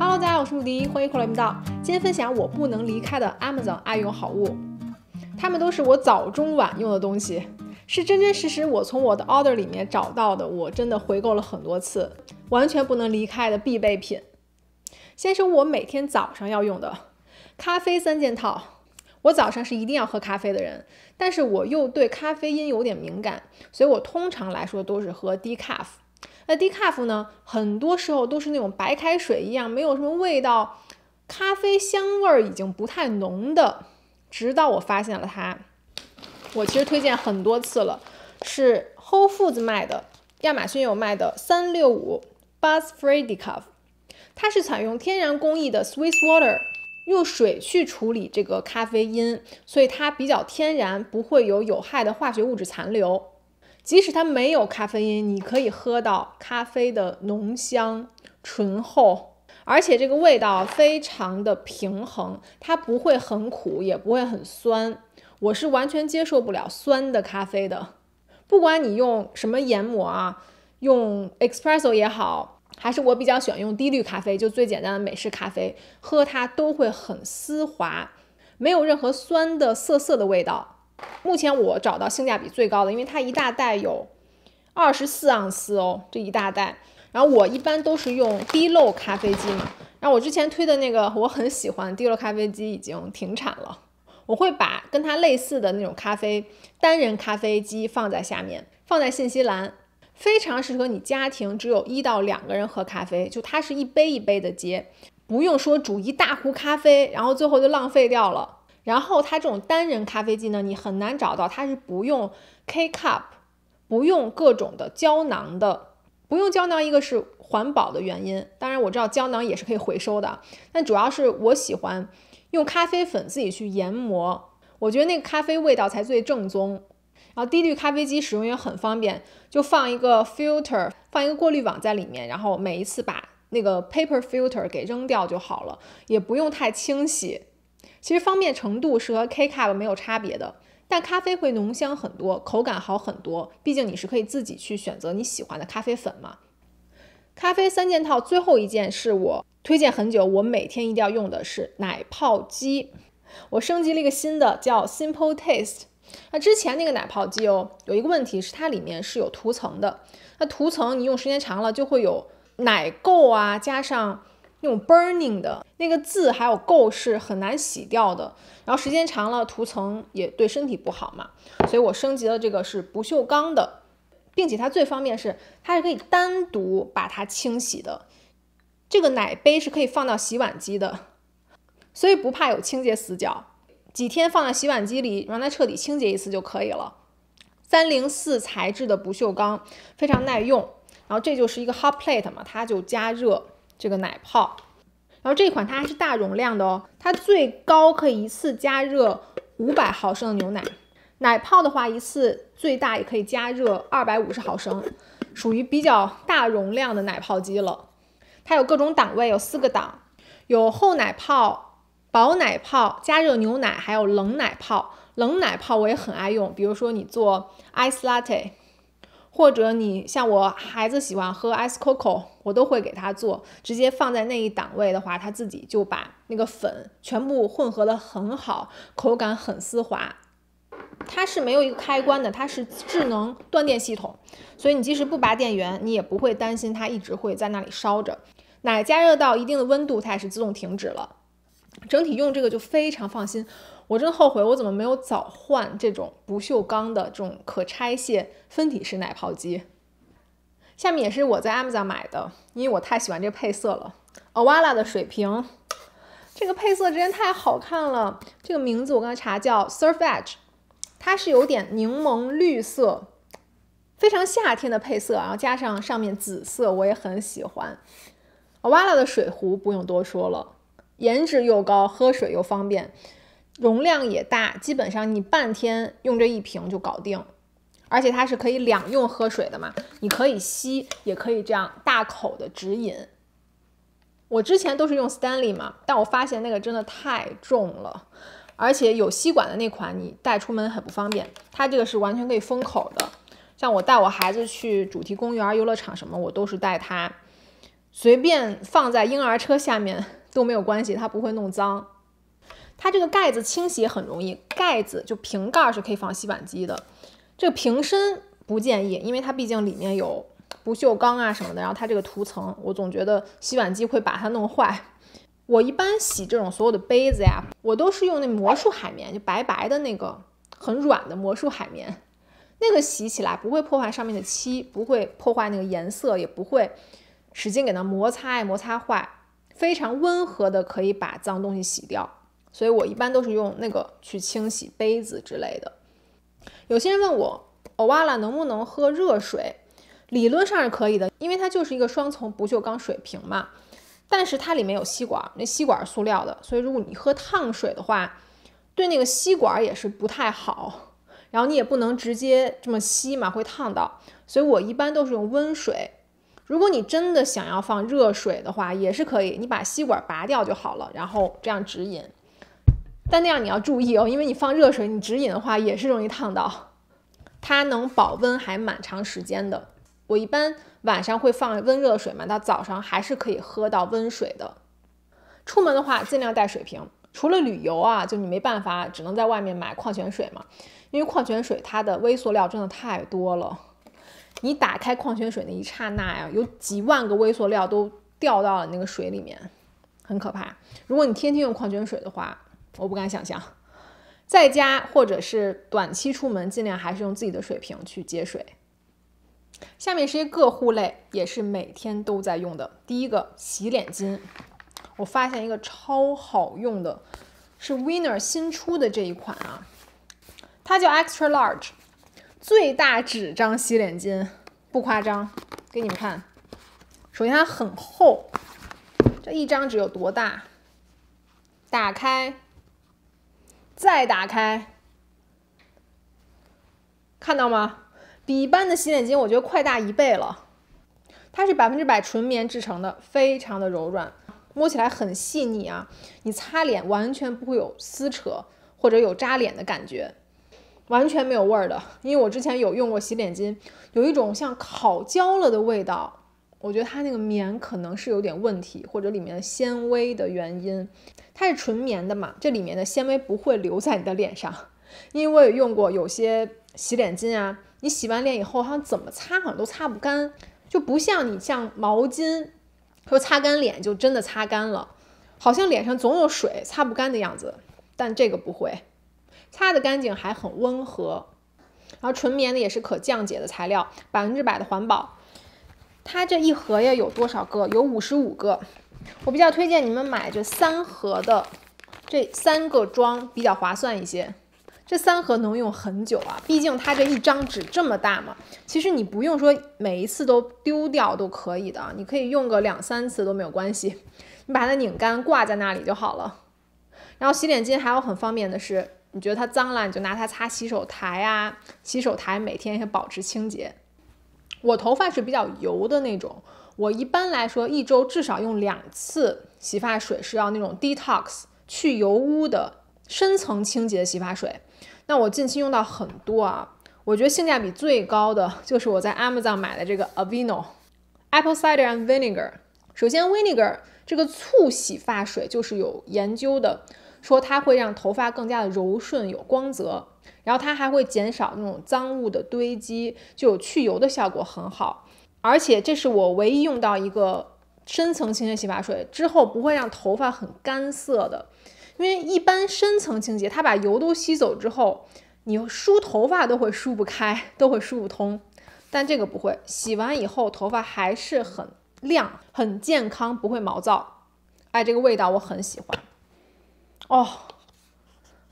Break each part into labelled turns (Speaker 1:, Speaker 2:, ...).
Speaker 1: Hello， 大家好，我是陆迪，欢迎回来频道。今天分享我不能离开的 Amazon 爱用好物，它们都是我早中晚用的东西，是真真实实我从我的 order 里面找到的，我真的回购了很多次，完全不能离开的必备品。先说我每天早上要用的咖啡3件套。我早上是一定要喝咖啡的人，但是我又对咖啡因有点敏感，所以我通常来说都是喝 decaf。那 decaf 呢，很多时候都是那种白开水一样，没有什么味道，咖啡香味已经不太浓的。直到我发现了它，我其实推荐很多次了，是 Whole Foods 卖的，亚马逊有卖的365 Buzz Free Decaf， 它是采用天然工艺的 Swiss Water。用水去处理这个咖啡因，所以它比较天然，不会有害的化学物质残留。即使它没有咖啡因，你可以喝到咖啡的浓香、醇厚，而且这个味道非常的平衡，它不会很苦，也不会很酸。我是完全接受不了酸的咖啡的，不管你用什么研磨啊，用 espresso 也好。还是我比较喜欢用低滤咖啡，就最简单的美式咖啡，喝它都会很丝滑，没有任何酸的涩的味道。目前我找到性价比最高的，因为它一大袋有24盎司哦，这一大袋。然后我一般都是用滴漏咖啡机嘛，然后我之前推的那个我很喜欢滴漏咖啡机已经停产了，我会把跟它类似的那种单人咖啡机放在下面，放在信息栏。非常适合你家庭只有1到2个人喝咖啡，就它是一杯一杯的接，不用说煮一大壶咖啡，然后最后就浪费掉了。然后它这种单人咖啡机呢，你很难找到，它是不用 K-Cup， 不用各种的胶囊的。不用胶囊，一个是环保的原因，当然我知道胶囊也是可以回收的，但主要是我喜欢用咖啡粉自己去研磨，我觉得那个咖啡味道才最正宗。然后低滤咖啡机使用也很方便，就放一个 filter， 放一个过滤网在里面，然后每一次把那个 paper filter 给扔掉就好了，也不用太清洗。其实方便程度是和 K-Cup 没有差别的，但咖啡会浓香很多，口感好很多，毕竟你是可以自己去选择你喜欢的咖啡粉嘛。咖啡3件套，最后一件是我推荐很久，我每天一定要用的是奶泡机。我升级了一个新的叫 Simple Taste。那之前那个奶泡机有一个问题是它里面是有涂层的，那涂层你用时间长了就会有奶垢啊，加上那种 burning 的那个渍还有垢是很难洗掉的，然后时间长了涂层也对身体不好嘛，所以我升级了这个是不锈钢的，并且它最方便是它是可以单独把它清洗的，这个奶杯是可以放到洗碗机的，所以不怕有清洁死角。几天放在洗碗机里，让它彻底清洁一次就可以了。304材质的不锈钢，非常耐用。然后这就是一个 hot plate 嘛，它就加热这个奶泡。然后这款它还是大容量的哦，它最高可以一次加热500毫升的牛奶。奶泡的话，一次最大也可以加热250毫升，属于比较大容量的奶泡机了。它有各种档位，有4个档，有厚奶泡、薄奶泡、加热牛奶，还有冷奶泡。冷奶泡我也很爱用，比如说你做 ice latte， 或者你像我孩子喜欢喝 ice coco， 我都会给他做，直接放在那一档位的话，他自己就把那个粉全部混合的很好，口感很丝滑。它是没有一个开关的，它是智能断电系统，所以你即使不拔电源，你也不会担心它一直会在那里烧着。奶加热到一定的温度，它也是自动停止了。整体用这个就非常放心，我真后悔我怎么没有早换这种不锈钢的这种可拆卸分体式奶泡机。下面也是我在 Amazon 买的，因为我太喜欢这个配色了， Owala 的水瓶，这个配色真的太好看了。这个名字我刚才查叫 Surf Edge， 它是有点柠檬绿色，非常夏天的配色，然后加上上面紫色，我也很喜欢。Owala 的水壶不用多说了，颜值又高，喝水又方便，容量也大，基本上你半天用这一瓶就搞定。而且它是可以2用喝水的嘛，你可以吸，也可以这样大口的直饮。我之前都是用 Stanley 嘛，但我发现那个真的太重了，而且有吸管的那款你带出门很不方便，它这个是完全可以封口的。像我带我孩子去主题公园、游乐场什么，我都是带它随便放在婴儿车下面都没有关系，它不会弄脏。它这个盖子清洗也很容易，盖子就瓶盖是可以放洗碗机的，这个瓶身不建议，因为它毕竟里面有不锈钢啊什么的，然后它这个涂层，我总觉得洗碗机会把它弄坏。我一般洗这种所有的杯子呀，我都是用那魔术海绵，就白白的那个很软的魔术海绵，那个洗起来不会破坏上面的漆，不会破坏那个颜色，也不会使劲给它摩擦坏，非常温和的可以把脏东西洗掉。所以我一般都是用那个去清洗杯子之类的。有些人问我Owala能不能喝热水，理论上是可以的，因为它就是一个双层不锈钢水瓶嘛。但是它里面有吸管，那吸管是塑料的，所以如果你喝烫水的话，对那个吸管也是不太好。然后你也不能直接这么吸嘛，会烫到。所以我一般都是用温水。如果你真的想要放热水的话，也是可以，你把吸管拔掉就好了，然后这样直饮。但那样你要注意哦，因为你放热水，你直饮的话也是容易烫到。它能保温还蛮长时间的。我一般晚上会放温热水嘛，到早上还是可以喝到温水的。出门的话尽量带水瓶，除了旅游啊，就你没办法只能在外面买矿泉水嘛，因为矿泉水它的微塑料真的太多了。你打开矿泉水那一刹那呀，有几万个微塑料都掉到了那个水里面，很可怕。如果你天天用矿泉水的话，我不敢想象。在家或者是短期出门，尽量还是用自己的水瓶去接水。下面是一些个护类，也是每天都在用的。第一个洗脸巾，我发现一个超好用的，是 Winner 新出的这一款啊，它叫 Extra Large 最大纸张洗脸巾，不夸张，给你们看。首先它很厚，这一张纸有多大？打开，再打开，看到吗？比一般的洗脸巾我觉得快大1倍了。它是100%纯棉制成的，非常的柔软，摸起来很细腻啊。你擦脸完全不会有撕扯或者有扎脸的感觉，完全没有味儿的。因为我之前有用过洗脸巾，有一种像烤焦了的味道，我觉得它那个棉可能是有点问题，或者里面的纤维的原因。它是纯棉的嘛，这里面的纤维不会留在你的脸上。因为我也用过有些洗脸巾啊，你洗完脸以后好像怎么擦好像都擦不干，就不像你像毛巾说擦干脸就真的擦干了，好像脸上总有水擦不干的样子。但这个不会，擦得干净还很温和。然后纯棉的也是可降解的材料，100%的环保。它这一盒呀有多少个？有55个。我比较推荐你们买这3盒的，这3个装比较划算一些。这3盒能用很久啊，毕竟它这一张纸这么大嘛。其实你不用说每一次都丢掉都可以的，你可以用个2、3次都没有关系。你把它拧干挂在那里就好了。然后洗脸巾还有很方便的是，你觉得它脏了，你就拿它擦洗手台啊，洗手台每天也保持清洁。我头发是比较油的那种，我一般来说1周至少用2次洗发水，是要那种 detox 去油污的深层清洁洗发水。那我近期用到很多啊，我觉得性价比最高的就是我在 Amazon 买的这个 Aveeno Apple Cider and Vinegar。 首先 Vinegar 这个醋洗发水就是有研究的，说它会让头发更加的柔顺有光泽，然后它还会减少那种脏物的堆积，就有去油的效果很好。而且这是我唯一用到一个深层清洁洗发水之后不会让头发很干涩的。因为一般深层清洁它把油都吸走之后，你梳头发都会梳不开，都会梳不通。但这个不会，洗完以后头发还是很亮很健康，不会毛躁。哎，这个味道我很喜欢哦，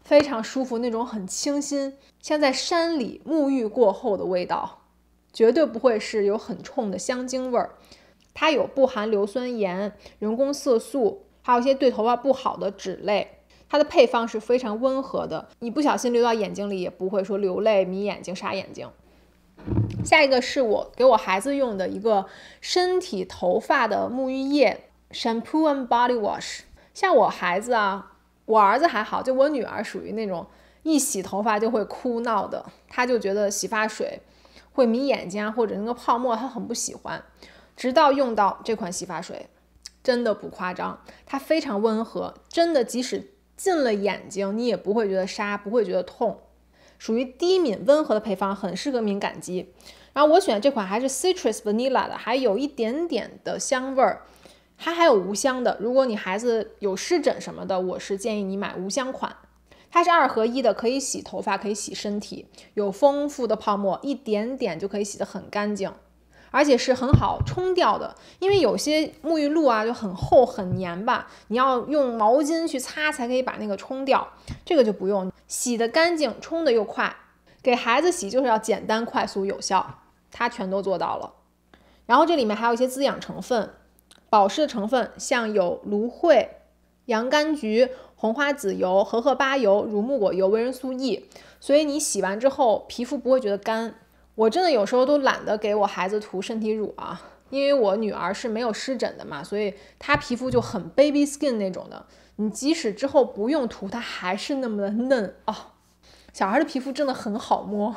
Speaker 1: 非常舒服，那种很清新，像在山里沐浴过后的味道，绝对不会是有很冲的香精味儿。它有不含硫酸盐、人工色素，还有一些对头发不好的脂类。它的配方是非常温和的，你不小心流到眼睛里也不会说流泪、迷眼睛、傻眼睛。下一个是我给我孩子用的一个身体头发的沐浴液 Shampoo and Body Wash。 像我孩子啊，我儿子还好，就我女儿属于那种一洗头发就会哭闹的，她就觉得洗发水会迷眼睛啊，或者那个泡沫她很不喜欢。直到用到这款洗发水，真的不夸张，它非常温和，真的即使进了眼睛你也不会觉得沙，不会觉得痛，属于低敏温和的配方，很适合敏感肌。然后我选这款还是 Citrus Vanilla 的，还有一点点的香味儿，还有无香的。如果你孩子有湿疹什么的，我是建议你买无香款。它是2合1的，可以洗头发，可以洗身体，有丰富的泡沫，一点点就可以洗得很干净，而且是很好冲掉的。因为有些沐浴露啊就很厚很黏吧，你要用毛巾去擦才可以把那个冲掉，这个就不用，洗得干净，冲得又快。给孩子洗就是要简单、快速、有效，它全都做到了。然后这里面还有一些滋养成分，保湿的成分像有芦荟、洋甘菊、红花籽油、荷荷巴油、乳木果油、维生素 E， 所以你洗完之后皮肤不会觉得干。我真的有时候都懒得给我孩子涂身体乳啊，因为我女儿是没有湿疹的嘛，所以她皮肤就很 baby skin 那种的，你即使之后不用涂，她还是那么的嫩哦。小孩的皮肤真的很好摸，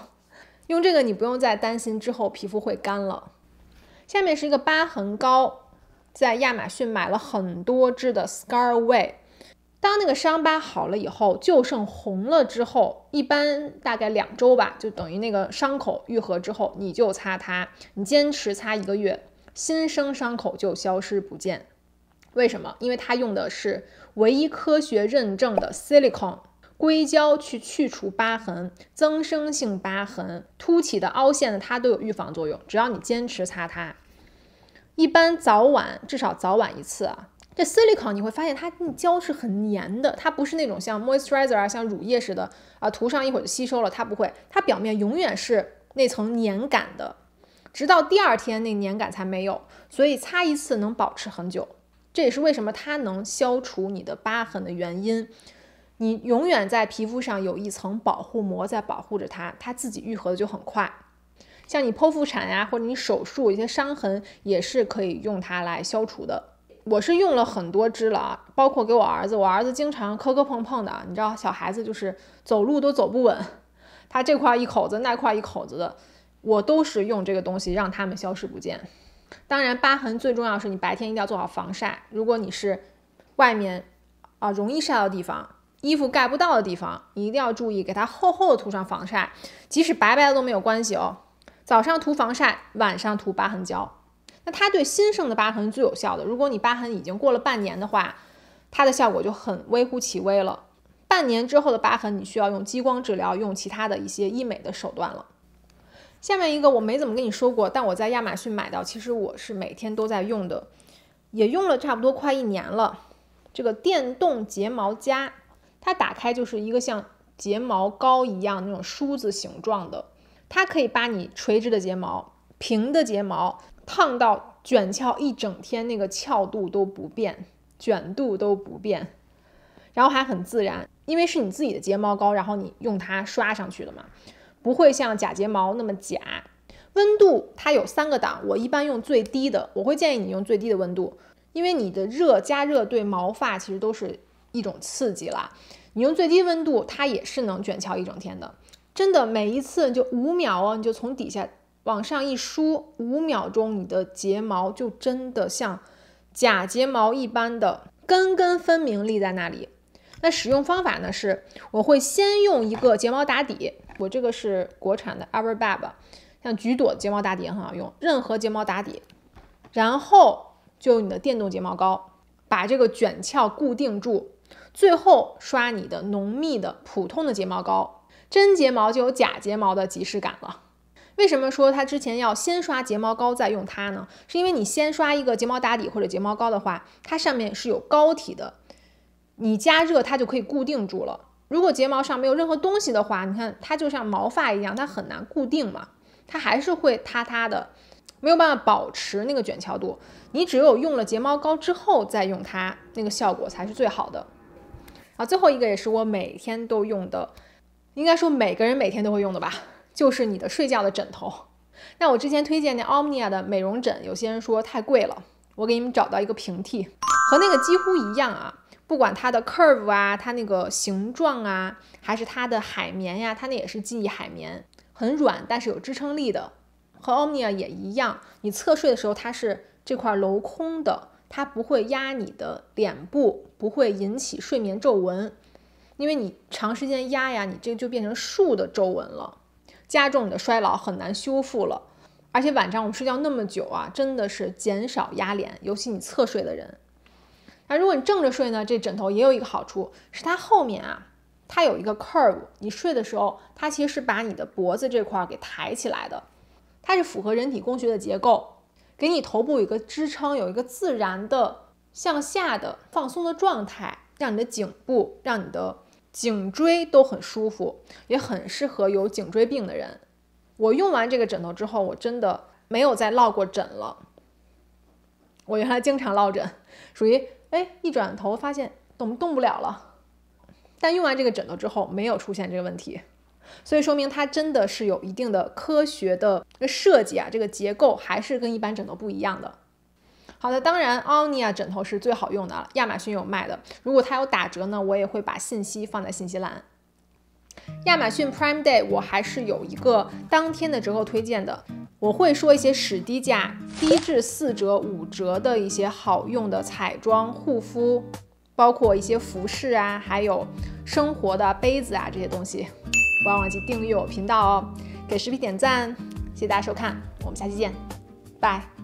Speaker 1: 用这个你不用再担心之后皮肤会干了。下面是一个疤痕膏，在亚马逊买了很多支的 Scar Away。当那个伤疤好了以后，就剩红了之后，一般大概2周吧，就等于那个伤口愈合之后，你就擦它，你坚持擦1个月，新生伤口就消失不见。为什么？因为它用的是唯一科学认证的 silicone 硅胶去除疤痕、增生性疤痕、凸起的凹陷的，它都有预防作用。只要你坚持擦它，一般至少早晚1次啊。这 silicone 你会发现它胶是很黏的，它不是那种像 moisturizer 啊，像乳液似的啊，涂上一会儿就吸收了，它不会，它表面永远是那层黏感的，直到第2天那黏感才没有，所以擦1次能保持很久。这也是为什么它能消除你的疤痕的原因。你永远在皮肤上有一层保护膜在保护着它，它自己愈合的就很快。像你剖腹产呀，或者你手术一些伤痕，也是可以用它来消除的。我是用了很多支了啊，包括给我儿子，我儿子经常磕磕碰碰的，你知道小孩子就是走路都走不稳，他这块一口子那块一口子的，我都是用这个东西让他们消失不见。当然疤痕最重要是你白天一定要做好防晒，如果你是外面容易晒到的地方，衣服盖不到的地方，你一定要注意给它厚厚的涂上防晒，即使白白的都没有关系哦。早上涂防晒，晚上涂疤痕胶。那它对新生的疤痕最有效的，如果你疤痕已经过了半年的话，它的效果就很微乎其微了。半年之后的疤痕，你需要用激光治疗，用其他的一些医美的手段了。下面一个我没怎么跟你说过，但我在亚马逊买到，其实我是每天都在用的，也用了差不多快1年了。这个电动睫毛夹，它打开就是一个像睫毛膏一样那种梳子形状的，它可以把你垂直的睫毛、平的睫毛烫到卷翘一整天，那个翘度都不变，卷度都不变，然后还很自然，因为是你自己的睫毛膏，然后你用它刷上去的嘛，不会像假睫毛那么假。温度它有3个档，我一般用最低的，我会建议你用最低的温度，因为你的加热对毛发其实都是一种刺激啦。你用最低温度，它也是能卷翘一整天的，真的每一次就5秒哦，你就从底下往上一梳，5秒钟，你的睫毛就真的像假睫毛一般的根根分明立在那里。那使用方法呢是，我会先用一个睫毛打底，我这个是国产的 Everbab， 像橘朵睫毛打底也很好用，任何睫毛打底，然后就用你的电动睫毛膏把这个卷翘固定住，最后刷你的浓密的普通的睫毛膏，真睫毛就有假睫毛的即视感了。为什么说它之前要先刷睫毛膏再用它呢？是因为你先刷一个睫毛打底或者睫毛膏的话，它上面是有膏体的，你加热它就可以固定住了。如果睫毛上没有任何东西的话，你看它就像毛发一样，它很难固定嘛，它还是会塌塌的，没有办法保持那个卷翘度。你只有用了睫毛膏之后再用它，那个效果才是最好的。最后一个也是我每天都用的，应该说每个人每天都会用的吧，就是你的睡觉的枕头。那我之前推荐那 Omnia 的美容枕，有些人说太贵了，我给你们找到一个平替，和那个几乎一样啊，不管它的 curve 啊，它那个形状啊，还是它的海绵呀，它那也是记忆海绵，很软但是有支撑力的，和 Omnia 也一样，你侧睡的时候它是这块镂空的，它不会压你的脸部，不会引起睡眠皱纹，因为你长时间压呀，你这就变成竖的皱纹了，加重你的衰老，很难修复了。而且晚上我们睡觉那么久啊，真的是减少压脸，尤其你侧睡的人。那如果你正着睡呢，这枕头也有一个好处，是它后面啊，它有一个 curve， 你睡的时候，它其实是把你的脖子这块给抬起来的，它是符合人体工学的结构，给你头部有一个支撑，有一个自然的向下的放松的状态，让你的颈部、让你的颈椎都很舒服，也很适合有颈椎病的人。我用完这个枕头之后，我真的没有再落过枕了。我原来经常落枕，属于一转头发现动不了了，但用完这个枕头之后没有出现这个问题，所以说明它真的是有一定的科学的设计啊，这个结构还是跟一般枕头不一样的。好的，当然 Omnia 枕头是最好用的，亚马逊有卖的，如果它有打折呢，我也会把信息放在信息栏。亚马逊 Prime Day 我还是有一个当天的折扣推荐的，我会说一些史低价、低至4折、5折的一些好用的彩妆、护肤，包括一些服饰啊，还有生活的杯子啊这些东西。不要忘记订阅我频道哦，给视频点赞，谢谢大家收看，我们下期见，拜。